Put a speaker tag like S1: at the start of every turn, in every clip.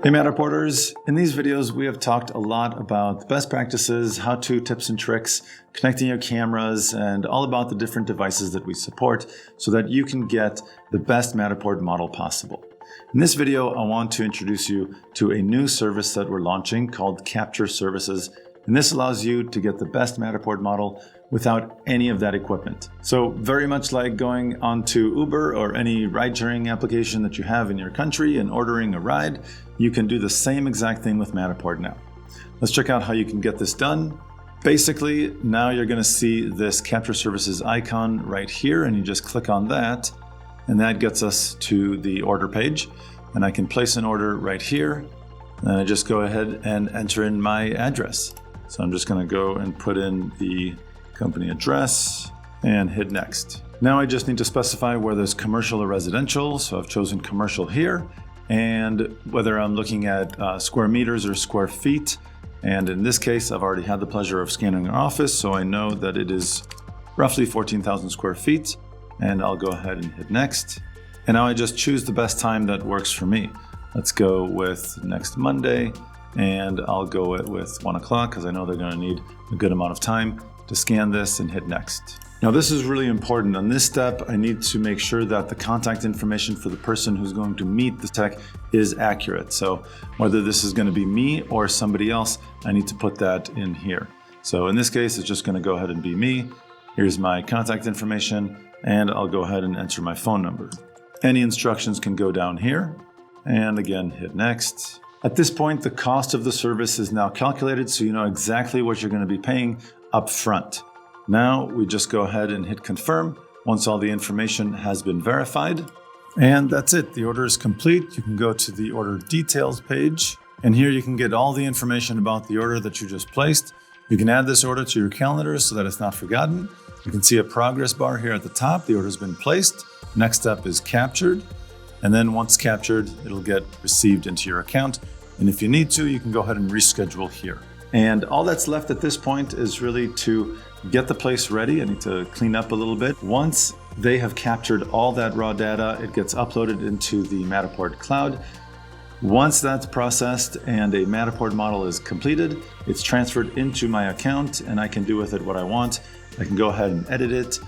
S1: Hey Matterporters, in these videos we have talked a lot about best practices, how-to tips and tricks, connecting your cameras, and all about the different devices that we support so that you can get the best Matterport model possible. In this video, I want to introduce you to a new service that we're launching called Capture Services, and this allows you to get the best Matterport model without any of that equipment. So very much like going onto Uber or any ride-sharing application that you have in your country and ordering a ride, you can do the same exact thing with Matterport now. Let's check out how you can get this done. Basically, now you're going to see this Capture Services icon right here, and you just click on that, and that gets us to the order page. And I can place an order right here, and I just go ahead and enter in my address. So I'm just going to go and put in the company address and hit next. Now I just need to specify whether it's commercial or residential. So I've chosen commercial here, and whether I'm looking at square meters or square feet. And in this case, I've already had the pleasure of scanning our office, so I know that it is roughly 14,000 square feet, and I'll go ahead and hit next. And now I just choose the best time that works for me. Let's go with next Monday, and I'll go with 1 o'clock because I know they're going to need a good amount of time to scan this and hit next. Now this is really important. On this step, I need to make sure that the contact information for the person who's going to meet the tech is accurate. So whether this is going to be me or somebody else, I need to put that in here. So in this case, it's just going to go ahead and be me. Here's my contact information, and I'll go ahead and enter my phone number. Any instructions can go down here, and again, hit next. At this point, the cost of the service is now calculated, so you know exactly what you're going to be paying up front. Now we just go ahead and hit confirm once all the information has been verified. And that's it. The order is complete. You can go to the order details page, and here you can get all the information about the order that you just placed. You can add this order to your calendar so that it's not forgotten. You can see a progress bar here at the top. The order's been placed. Next step is captured. And then once captured, it'll get received into your account. And if you need to, you can go ahead and reschedule here. And all that's left at this point is really to get the place ready. I need to clean up a little bit. Once they have captured all that raw data, it gets uploaded into the Matterport cloud. Once that's processed and a Matterport model is completed, it's transferred into my account and I can do with it what I want. I can go ahead and edit it.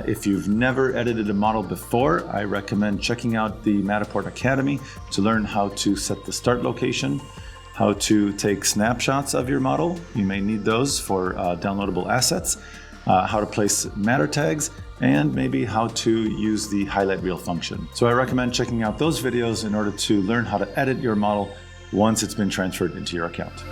S1: If you've never edited a model before, I recommend checking out the Matterport Academy to learn how to set the start location, how to take snapshots of your model. You may need those for downloadable assets, how to place matter tags, and maybe how to use the highlight reel function. So I recommend checking out those videos in order to learn how to edit your model once it's been transferred into your account.